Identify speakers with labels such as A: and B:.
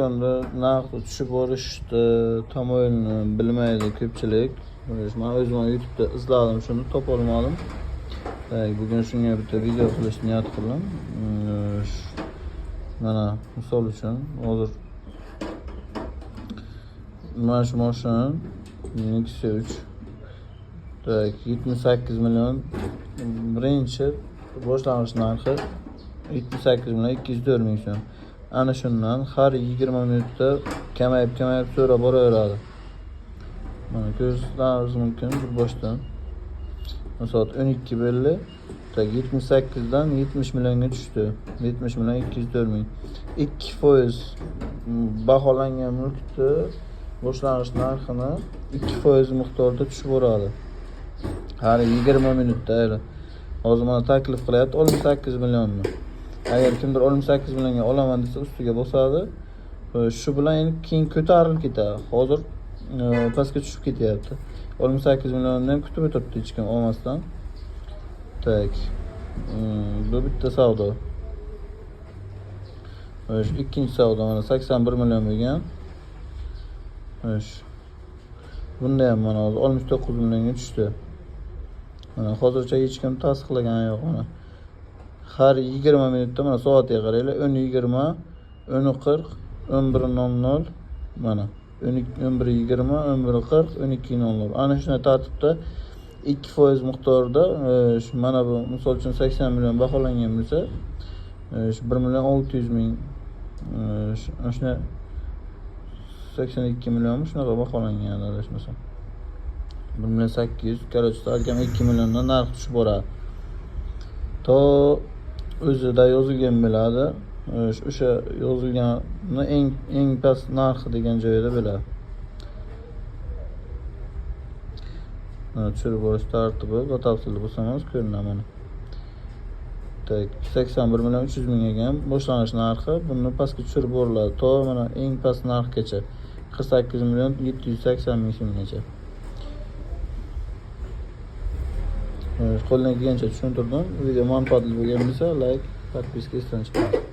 A: Endi narxi tushib borishdi, tamoyilni bilmaydi ko'pchilik. Men o'zim YouTube'da izladim, shuni topa olmadim. Bugun shunga bitta video qilishni niyat qildim. Mana misol uchun hozir mana shu mashina Nexia 3 78 million birinchi boshlang'ich narxi 78 million 204 ming so'm. Ana shundan har 20 minutda kamayib so'ra boraveradi. Mana ko'rishlaringiz mumkin bir boshdan. Soat 12:50 78 dan 70 millionga tushdi. 70 million 204 ming. 2% baholangan mulkni boshlang'ich narxini 2% miqdorda tushib boradi. Har 20 minutda. Hozir mana taklif qilyapti 18 millionni. Agar kimdir 18 millionga olaman desa ustiga bosadi. Shu bilan endi keyin ko'tarilib ketadi. Hozir pastga tushib ketyapti. 18 millionni ham kutib o'tiribdi hech kim olmasdan. Bu bitta savdo. Ikkinchi savdo mana 81 million bo'lgan. Bunda ham mana hozir 69 millionga tushdi. Mana hozircha hech kim tasdiqlagani yo'q mana. Har 20 minutda mana soatiga qaranglar 10:20, 10:40, 11:00 mana 11:20, 11:40, 12:00. Ana shunday tartibda 2% miqdorida mana bu misol uchun 80 million baholangan bo'lsa, 1 million 600 ming shuna 82 million shunaqa baholangan adashmasam. 1 million 800, короче, salkam 2 milliondan narx tushib boradi. To o'zida yozilgan bo'ladi. O'sha yozilganni eng past narxi degan joyda bo'ladi. Mana tushirib borish tartibi batafsil bo'lsangiz ko'rinaman. 81 million 300 ming ekan boshlang'ich narxi. Buni pastga tushirib boriladi. To mana eng past narxgacha 48 million 780 ming so'mgacha. Qo'ldan kelgancha tushuntirdim. Video manfaatli bo'lgan bo'lsa, like, podpiska istan chiqaring.